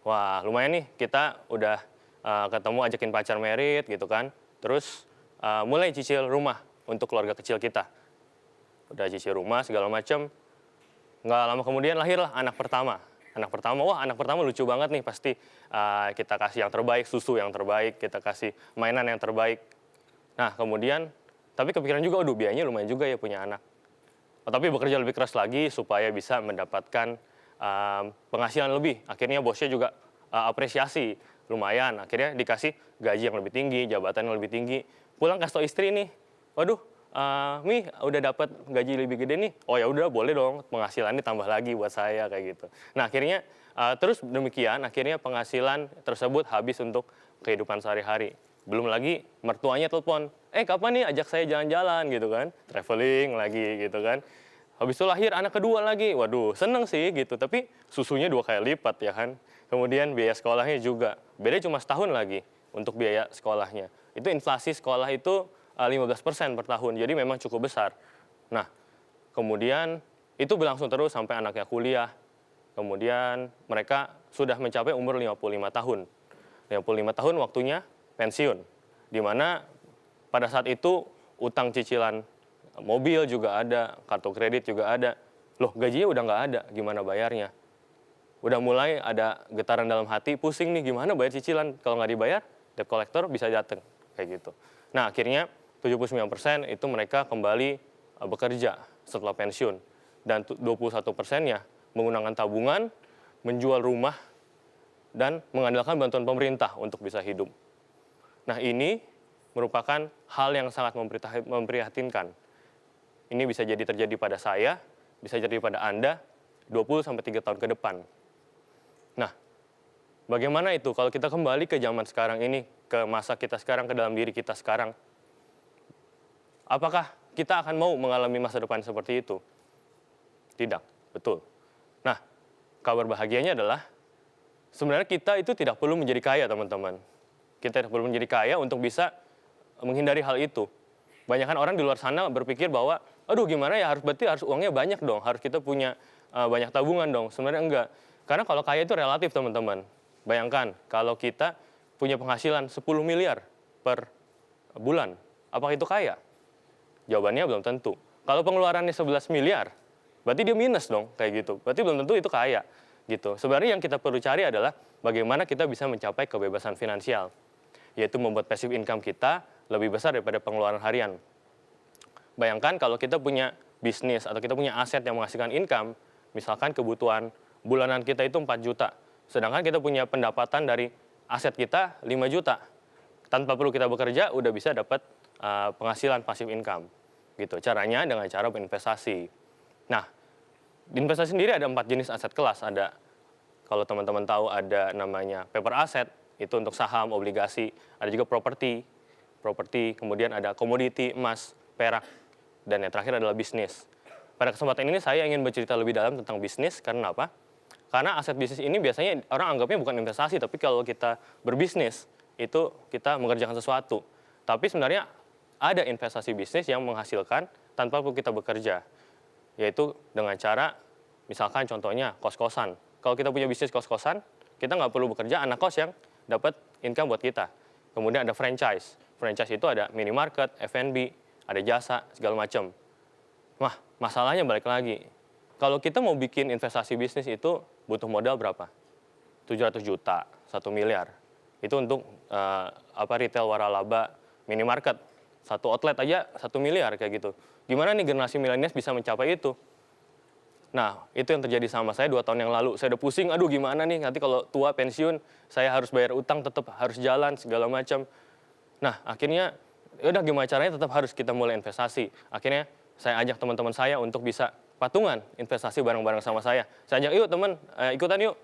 Speaker 3: Wah, lumayan nih, kita udah ketemu, ajakin pacar merit gitu kan. Terus mulai cicil rumah untuk keluarga kecil kita. Udah cicil rumah segala macam. Nggak lama kemudian lahirlah anak pertama. Wah anak pertama lucu banget nih, pasti kita kasih yang terbaik, susu yang terbaik, kita kasih mainan yang terbaik. Nah kemudian, tapi kepikiran juga, aduh biayanya lumayan juga ya punya anak. Tapi bekerja lebih keras lagi supaya bisa mendapatkan penghasilan lebih. Akhirnya bosnya juga apresiasi, lumayan. Akhirnya dikasih gaji yang lebih tinggi, jabatan yang lebih tinggi. Pulang kasih tau istri nih, waduh, Mi udah dapat gaji lebih gede nih. Oh ya udah boleh dong, penghasilannya tambah lagi buat saya kayak gitu. Nah akhirnya terus demikian, akhirnya penghasilan tersebut habis untuk kehidupan sehari-hari. Belum lagi mertuanya telepon, kapan nih ajak saya jalan-jalan gitu kan, traveling lagi gitu kan. Habis itu lahir anak kedua lagi, waduh seneng sih gitu, tapi susunya 2 kali lipat ya kan. Kemudian biaya sekolahnya juga, beda cuma setahun lagi untuk biaya sekolahnya. Itu inflasi sekolah itu 15% per tahun, jadi memang cukup besar. Nah, kemudian itu berlangsung terus sampai anaknya kuliah. Kemudian mereka sudah mencapai umur 55 tahun. 55 tahun waktunya pensiun. Di mana pada saat itu utang cicilan mobil juga ada, kartu kredit juga ada. Loh, gajinya udah nggak ada, gimana bayarnya? Udah mulai ada getaran dalam hati, pusing nih gimana bayar cicilan. Kalau nggak dibayar, debt collector bisa datang, kayak gitu. Nah, akhirnya 79% itu mereka kembali bekerja setelah pensiun. Dan 21%-nya menggunakan tabungan, menjual rumah, dan mengandalkan bantuan pemerintah untuk bisa hidup. Nah, ini merupakan hal yang sangat memprihatinkan. Ini bisa jadi terjadi pada saya, bisa jadi pada Anda 20-3 tahun ke depan. Nah, bagaimana itu kalau kita kembali ke zaman sekarang ini, ke masa kita sekarang, ke dalam diri kita sekarang? Apakah kita akan mau mengalami masa depan seperti itu? Tidak, betul. Nah, kabar bahagianya adalah sebenarnya kita itu tidak perlu menjadi kaya, teman-teman. Kita tidak perlu menjadi kaya untuk bisa menghindari hal itu. Banyak orang di luar sana berpikir bahwa, aduh gimana ya, berarti harus uangnya banyak dong, harus kita punya banyak tabungan dong. Sebenarnya enggak. Karena kalau kaya itu relatif, teman-teman. Bayangkan kalau kita punya penghasilan 10 miliar per bulan, apakah itu kaya? Jawabannya belum tentu. Kalau pengeluarannya 11 miliar, berarti dia minus dong, kayak gitu. Berarti belum tentu itu kaya, gitu. Sebenarnya yang kita perlu cari adalah bagaimana kita bisa mencapai kebebasan finansial, yaitu membuat passive income kita lebih besar daripada pengeluaran harian. Bayangkan kalau kita punya bisnis atau kita punya aset yang menghasilkan income, misalkan kebutuhan bulanan kita itu 4 juta, sedangkan kita punya pendapatan dari aset kita 5 juta. Tanpa perlu kita bekerja, udah bisa dapat penghasilan passive income. Gitu. Caranya dengan cara berinvestasi. Nah, di investasi sendiri ada 4 jenis aset kelas. Ada, kalau teman-teman tahu, ada namanya paper asset, itu untuk saham, obligasi. Ada juga properti, kemudian ada komoditi, emas, perak, dan yang terakhir adalah bisnis. Pada kesempatan ini saya ingin bercerita lebih dalam tentang bisnis. Karena apa? Karena aset bisnis ini biasanya orang anggapnya bukan investasi, tapi kalau kita berbisnis, itu kita mengerjakan sesuatu. Tapi sebenarnya ada investasi bisnis yang menghasilkan tanpa perlu kita bekerja. Yaitu dengan cara, misalkan contohnya kos-kosan. Kalau kita punya bisnis kos-kosan, kita nggak perlu bekerja, anak kos yang dapat income buat kita. Kemudian ada franchise. Franchise itu ada minimarket, F&B, ada jasa, segala macam. Wah, masalahnya balik lagi. Kalau kita mau bikin investasi bisnis itu butuh modal berapa? 700 juta, 1 miliar. Itu untuk retail waralaba minimarket. Satu outlet aja 1 miliar kayak gitu. Gimana nih generasi milenial bisa mencapai itu? Nah, itu yang terjadi sama saya 2 tahun yang lalu. Saya udah pusing, aduh gimana nih, nanti kalau tua pensiun, saya harus bayar utang, tetap harus jalan, segala macam. Nah, akhirnya, yaudah gimana caranya tetap harus kita mulai investasi. Akhirnya, saya ajak teman-teman saya untuk bisa patungan investasi bareng-bareng sama saya. Saya ajak, yuk teman, ikutan yuk.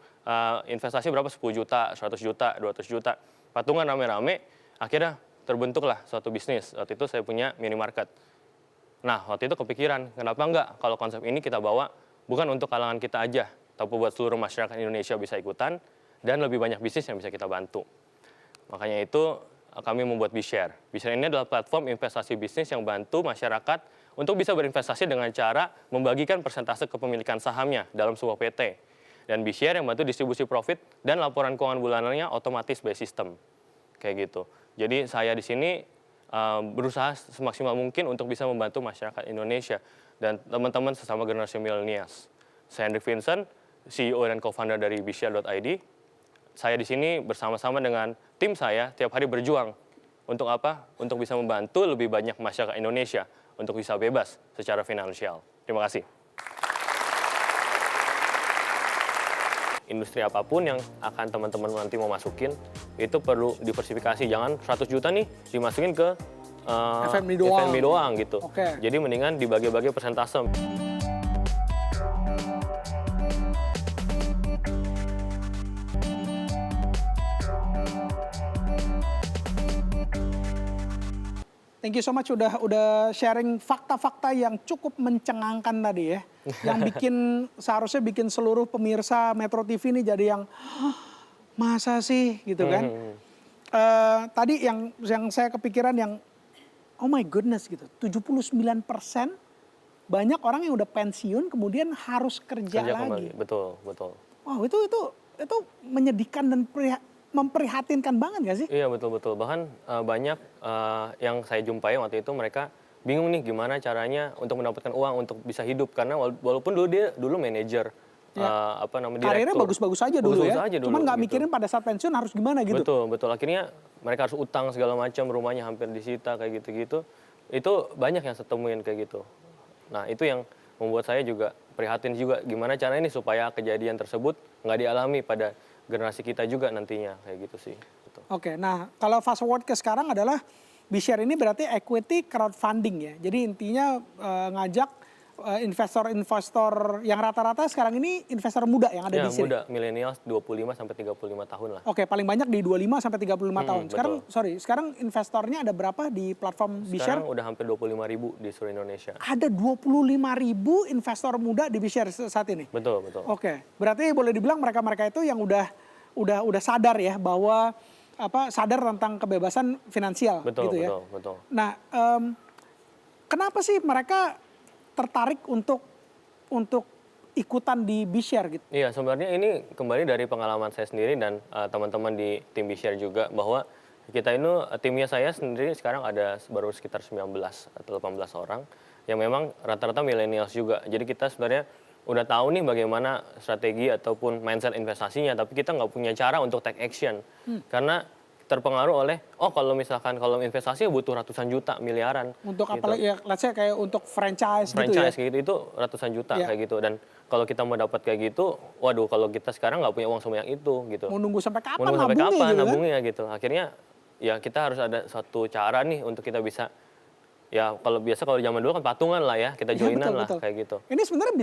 Speaker 3: Investasi berapa? 10 juta, 100 juta, 200 juta. Patungan rame-rame, akhirnya terbentuklah suatu bisnis. Waktu itu saya punya minimarket. Nah, waktu itu kepikiran, kenapa enggak kalau konsep ini kita bawa bukan untuk kalangan kita aja, tapi buat seluruh masyarakat Indonesia bisa ikutan, dan lebih banyak bisnis yang bisa kita bantu. Makanya itu kami membuat BeShare. BeShare ini adalah platform investasi bisnis yang bantu masyarakat untuk bisa berinvestasi dengan cara membagikan persentase kepemilikan sahamnya dalam sebuah PT. Dan BeShare yang bantu distribusi profit dan laporan keuangan bulanannya otomatis by system. Kayak gitu. Jadi saya di sini berusaha semaksimal mungkin untuk bisa membantu masyarakat Indonesia dan teman-teman sesama generasi milenials. Saya Hendrik Vincent, CEO dan co-founder dari BeShare.id. Saya di sini bersama-sama dengan tim saya tiap hari berjuang untuk apa? Untuk bisa membantu lebih banyak masyarakat Indonesia untuk bisa bebas secara finansial. Terima kasih. Industri apapun yang akan teman-teman nanti mau masukin, itu perlu diversifikasi. Jangan 100 juta nih dimasukin ke
Speaker 1: F&B doang
Speaker 3: gitu.
Speaker 1: Okay.
Speaker 3: Jadi mendingan dibagi-bagi persentase.
Speaker 1: Thank you so much udah sharing fakta-fakta yang cukup mencengangkan tadi ya. Yang seharusnya bikin seluruh pemirsa Metro TV ini jadi yang masa sih gitu kan. Tadi yang saya kepikiran yang oh my goodness gitu. 79% banyak orang yang udah pensiun kemudian harus kerja lagi.
Speaker 3: Kembali. Betul.
Speaker 1: Wow, itu menyedihkan dan memprihatinkan banget gak sih?
Speaker 3: Iya betul. Bahkan banyak yang saya jumpai waktu itu mereka bingung nih gimana caranya untuk mendapatkan uang untuk bisa hidup karena walaupun dia dulu manajer direktur.
Speaker 1: Karirnya bagus-bagus aja dulu ya. Cuman nggak
Speaker 3: gitu.
Speaker 1: mikirin pada saat pensiun harus gimana gitu.
Speaker 3: Betul. Akhirnya mereka harus utang segala macam, rumahnya hampir disita kayak gitu-gitu. Itu banyak yang saya temuin kayak gitu. Nah itu yang membuat saya juga prihatin juga gimana caranya nih supaya kejadian tersebut nggak dialami pada generasi kita juga nantinya kayak gitu sih. Gitu.
Speaker 1: Oke, nah kalau fast forward ke sekarang adalah B-Share ini berarti equity crowdfunding ya. Jadi intinya ngajak investor-investor yang rata-rata sekarang ini investor muda yang ada
Speaker 3: Ya,
Speaker 1: di sini.
Speaker 3: muda, milenial 25 sampai 35 tahun lah.
Speaker 1: Oke, paling banyak di 25 sampai 35 tahun. Sekarang
Speaker 3: betul.
Speaker 1: sekarang investornya ada berapa di platform B-Share?
Speaker 3: Sekarang udah hampir 25.000 di seluruh Indonesia.
Speaker 1: Ada 25.000 investor muda di B-Share saat ini.
Speaker 3: Betul, betul.
Speaker 1: Oke, berarti boleh dibilang mereka-mereka itu yang udah sadar ya bahwa sadar tentang kebebasan finansial
Speaker 3: Betul,
Speaker 1: gitu ya.
Speaker 3: betul, betul.
Speaker 1: Nah, kenapa sih mereka tertarik untuk ikutan di B-Share gitu?
Speaker 3: Iya, sebenarnya ini kembali dari pengalaman saya sendiri dan teman-teman di tim B-Share juga bahwa kita ini timnya saya sendiri sekarang ada baru sekitar 19 atau 18 orang yang memang rata-rata millennials juga. Jadi kita sebenarnya udah tahu nih bagaimana strategi ataupun mindset investasinya, tapi kita nggak punya cara untuk take action karena terpengaruh oleh kalau misalkan kalau investasi butuh ratusan juta, miliaran.
Speaker 1: Untuk
Speaker 3: gitu.
Speaker 1: apalagi ya, let's say kayak untuk franchise gitu ya.
Speaker 3: Franchise kayak gitu itu ratusan juta
Speaker 1: Iya.
Speaker 3: kayak gitu, dan kalau kita mau dapat kayak gitu, waduh kalau kita sekarang nggak punya uang sebanyak itu gitu.
Speaker 1: Mau nunggu sampai kapan
Speaker 3: Mau sampai
Speaker 1: nabungnya
Speaker 3: kapan
Speaker 1: gitu kan?
Speaker 3: nabungnya gitu. Akhirnya ya kita harus ada suatu cara nih untuk kita bisa, ya kalau biasa kalau zaman dulu kan patungan lah ya, kita
Speaker 1: Iya,
Speaker 3: joinan
Speaker 1: betul,
Speaker 3: lah
Speaker 1: betul.
Speaker 3: kayak gitu.
Speaker 1: Ini sebenarnya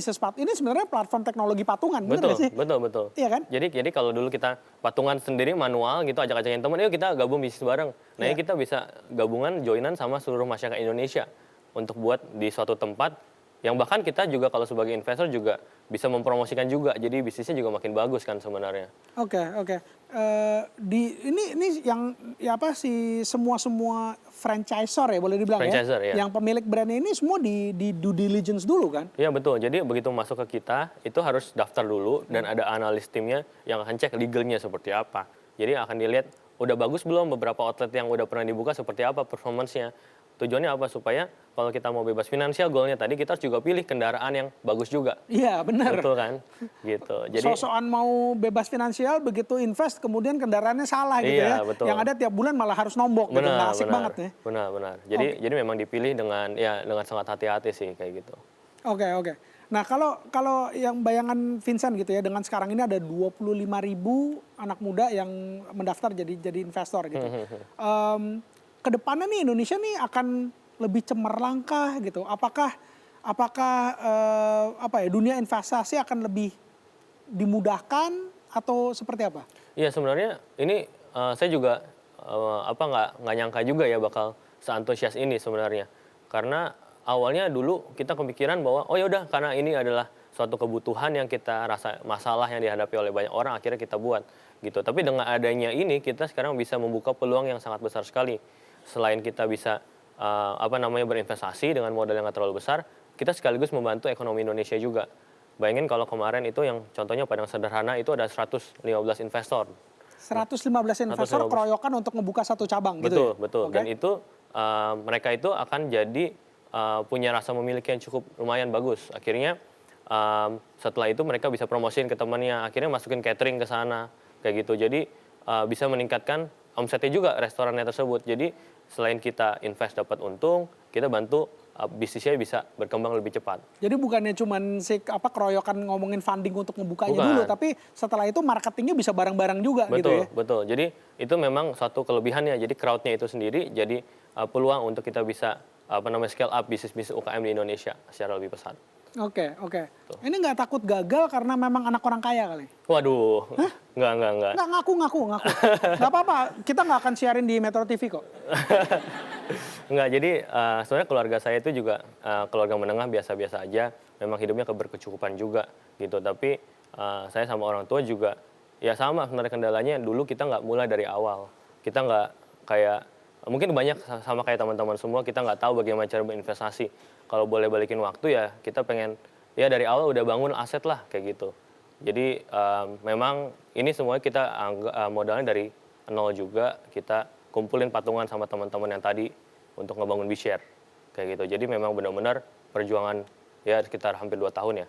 Speaker 1: ini sebenarnya platform teknologi patungan, bener
Speaker 3: Betul,
Speaker 1: nggak sih?
Speaker 3: betul.
Speaker 1: Iya kan?
Speaker 3: Jadi kalau dulu kita patungan sendiri manual gitu, ajak-ajakin teman, yuk kita gabung bisnis bareng. Nah,
Speaker 1: Iya.
Speaker 3: ini kita bisa gabungan, joinan sama seluruh masyarakat Indonesia untuk buat di suatu tempat yang bahkan kita juga kalau sebagai investor juga bisa mempromosikan juga. Jadi bisnisnya juga makin bagus kan sebenarnya.
Speaker 1: Oke. Ini yang ya apa sih semua franchisor ya boleh dibilang
Speaker 3: Franchisor,
Speaker 1: ya.
Speaker 3: ya.
Speaker 1: Yang pemilik brand ini semua di due diligence dulu kan?
Speaker 3: Iya betul, jadi begitu masuk ke kita, itu harus daftar dulu dan ada analis timnya yang akan cek legalnya seperti apa. Jadi akan dilihat, udah bagus belum beberapa outlet yang udah pernah dibuka seperti apa performance-nya. Tujuannya apa? Supaya kalau kita mau bebas finansial, goalnya tadi kita harus juga pilih kendaraan yang bagus juga.
Speaker 1: Iya benar.
Speaker 3: Betul kan? Gitu. Jadi
Speaker 1: So-soan mau bebas finansial begitu invest kemudian kendaraannya salah gitu
Speaker 3: Iya,
Speaker 1: ya.
Speaker 3: betul.
Speaker 1: Yang ada tiap bulan malah harus nombok gitu. Nggak asik banget ya.
Speaker 3: Benar. Jadi memang dipilih dengan sangat hati-hati sih kayak gitu.
Speaker 1: Oke. Nah kalau yang bayangan Vincent gitu ya, dengan sekarang ini ada 25.000 anak muda yang mendaftar jadi investor gitu. Kedepannya nih Indonesia nih akan lebih cemerlang kah gitu? Apakah dunia investasi akan lebih dimudahkan atau seperti apa?
Speaker 3: Iya sebenarnya ini saya juga nggak nyangka juga ya bakal seantusias ini sebenarnya, karena awalnya dulu kita kepikiran bahwa ya udah karena ini adalah suatu kebutuhan yang kita rasa masalah yang dihadapi oleh banyak orang, akhirnya kita buat gitu. Tapi dengan adanya ini kita sekarang bisa membuka peluang yang sangat besar sekali. Selain kita bisa berinvestasi dengan modal yang nggak terlalu besar, kita sekaligus membantu ekonomi Indonesia juga. Bayangin kalau kemarin itu yang contohnya Padang Sederhana itu ada 115 investor.
Speaker 1: 115 investor
Speaker 3: 115.
Speaker 1: keroyokan untuk membuka satu cabang gitu ya?
Speaker 3: Betul.
Speaker 1: Oke.
Speaker 3: Dan itu mereka itu akan jadi punya rasa memiliki yang cukup lumayan bagus. Akhirnya setelah itu mereka bisa promosiin ke temannya, akhirnya masukin catering ke sana kayak gitu. Jadi bisa meningkatkan omsetnya juga restorannya tersebut. Jadi selain kita invest dapat untung, kita bantu bisnisnya bisa berkembang lebih cepat.
Speaker 1: Jadi bukannya cuman keroyokan ngomongin funding untuk ngebukanya
Speaker 3: Bukan.
Speaker 1: dulu, tapi setelah itu marketingnya bisa bareng-bareng juga gitu ya?
Speaker 3: Betul. Jadi itu memang suatu kelebihannya. Jadi crowd-nya itu sendiri jadi peluang untuk kita bisa scale up bisnis-bisnis UKM di Indonesia secara lebih pesat.
Speaker 1: Oke. Ini nggak takut gagal karena memang anak orang kaya kali?
Speaker 3: Waduh, enggak.
Speaker 1: Nggak, ngaku. Nggak apa-apa, kita nggak akan siarin di Metro TV kok.
Speaker 3: Enggak, jadi sebenarnya keluarga saya itu juga keluarga menengah biasa-biasa aja. Memang hidupnya berkecukupan juga gitu. Tapi saya sama orang tua juga ya sama sebenarnya kendalanya. Dulu kita nggak mulai dari awal. Kita nggak kayak, mungkin banyak sama kayak teman-teman semua, kita nggak tahu bagaimana cara berinvestasi. Kalau boleh balikin waktu ya kita pengen ya dari awal udah bangun aset lah kayak gitu. Jadi memang ini semuanya kita modalnya dari nol juga, kita kumpulin patungan sama teman-teman yang tadi untuk ngebangun B-Share kayak gitu. Jadi memang benar-benar perjuangan ya sekitar hampir 2 tahun ya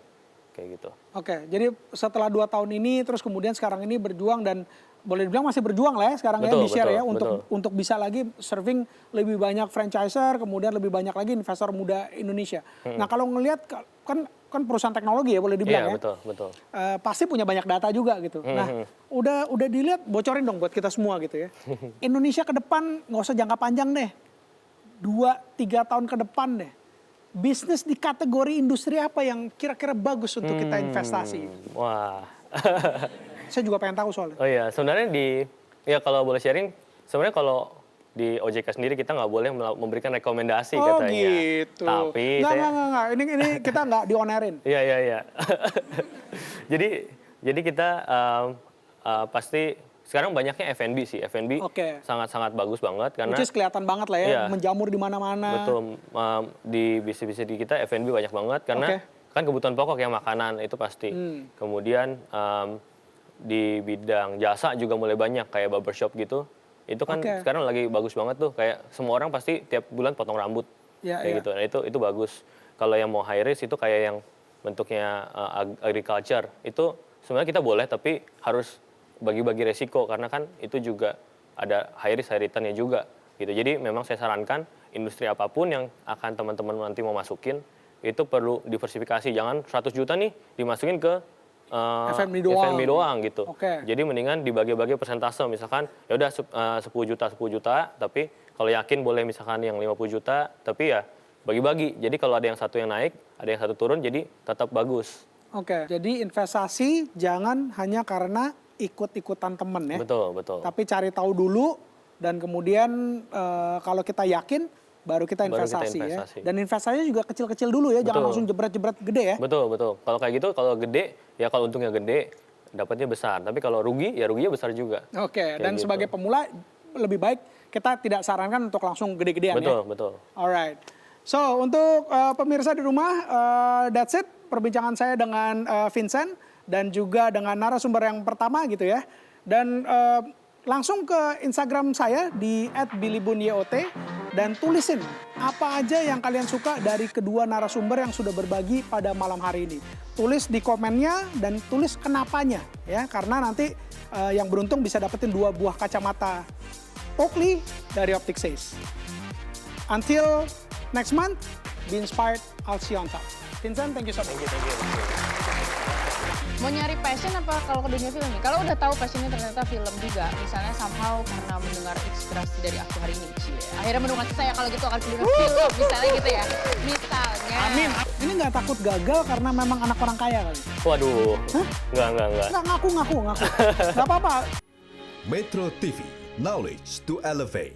Speaker 3: kayak gitu.
Speaker 1: Oke, jadi setelah 2 tahun ini terus kemudian sekarang ini berjuang dan boleh dibilang masih berjuang lah ya sekarang ya
Speaker 3: Betul,
Speaker 1: di share
Speaker 3: betul,
Speaker 1: ya
Speaker 3: betul.
Speaker 1: untuk bisa lagi serving lebih banyak franchiser, kemudian lebih banyak lagi investor muda Indonesia. Nah kalau ngelihat kan perusahaan teknologi ya boleh dibilang
Speaker 3: Iya,
Speaker 1: ya.
Speaker 3: betul, betul.
Speaker 1: Pasti punya banyak data juga gitu. Nah, udah dilihat, bocorin dong buat kita semua gitu ya. Indonesia ke depan nggak usah jangka panjang deh. 2-3 tahun ke depan deh. Bisnis di kategori industri apa yang kira-kira bagus untuk kita investasi?
Speaker 3: Wah.
Speaker 1: Saya juga pengen tahu soalnya.
Speaker 3: Oh iya, sebenarnya ya kalau boleh sharing, sebenarnya kalau di OJK sendiri kita nggak boleh memberikan rekomendasi
Speaker 1: Oh
Speaker 3: katanya.
Speaker 1: gitu.
Speaker 3: Tapi
Speaker 1: Nggak. Ini kita nggak dionerin.
Speaker 3: Iya. jadi kita pasti sekarang banyaknya F&B sih. F&B
Speaker 1: Oke.
Speaker 3: sangat-sangat bagus banget karena
Speaker 1: Which is kelihatan banget lah ya,
Speaker 3: Iya.
Speaker 1: menjamur di mana-mana.
Speaker 3: betul di bisnis-bisnis di kita F&B banyak banget karena kan kebutuhan pokok ya makanan itu pasti. Kemudian di bidang jasa juga mulai banyak kayak barbershop gitu. Itu kan sekarang lagi bagus banget tuh, kayak semua orang pasti tiap bulan potong rambut.
Speaker 1: Ya,
Speaker 3: kayak gitu. Nah, itu bagus. Kalau yang mau high risk itu kayak yang bentuknya agriculture, itu sebenarnya kita boleh tapi harus bagi-bagi resiko karena kan itu juga ada high risk high return-nya juga gitu. Jadi memang saya sarankan industri apapun yang akan teman-teman nanti mau masukin itu perlu diversifikasi. Jangan 100 juta nih dimasukin ke
Speaker 1: F&B
Speaker 3: doang gitu.
Speaker 1: Oke.
Speaker 3: Jadi mendingan dibagi-bagi persentase, misalkan ya udah 10 juta, tapi kalau yakin boleh misalkan yang 50 juta, tapi ya bagi-bagi. Jadi kalau ada yang satu yang naik, ada yang satu turun, jadi tetap bagus.
Speaker 1: Oke, jadi investasi jangan hanya karena ikut-ikutan temen ya.
Speaker 3: Betul.
Speaker 1: Tapi cari tahu dulu dan kemudian kalau kita yakin baru kita investasi, ya. Dan investasinya juga kecil-kecil dulu ya, jangan langsung jebret-jebret gede ya.
Speaker 3: Betul. Kalau kayak gitu, kalau gede, ya kalau untungnya gede, dapatnya besar. Tapi kalau rugi, ya ruginya besar juga.
Speaker 1: Oke, dan sebagai pemula lebih baik kita tidak sarankan untuk langsung gede-gedean ya.
Speaker 3: Betul.
Speaker 1: Alright. So, untuk pemirsa di rumah, that's it. Perbincangan saya dengan Vincent dan juga dengan narasumber yang pertama gitu ya. Dan langsung ke Instagram saya di @billybunyot dan tulisin apa aja yang kalian suka dari kedua narasumber yang sudah berbagi pada malam hari ini. Tulis di komennya dan tulis kenapanya ya, karena nanti yang beruntung bisa dapetin 2 buah kacamata Oakley dari Optic Says. Until next month, be inspired, I'll see you on top. Vincent, thank you so much.
Speaker 2: Mau nyari passion apa kalau ke dunia film nih? Kalau udah tahu passionnya ternyata film juga. Misalnya somehow karena mendengar inspirasi dari aku hari ini. Akhirnya mendukung saya kalau gitu akan film. Misalnya gitu ya. Misalnya.
Speaker 1: Amin. Ini nggak takut gagal karena memang anak orang kaya kali?
Speaker 3: Waduh.
Speaker 1: Hah?
Speaker 3: Enggak.
Speaker 1: Nggak ngaku. Nggak apa-apa.
Speaker 4: Metro TV, knowledge to elevate.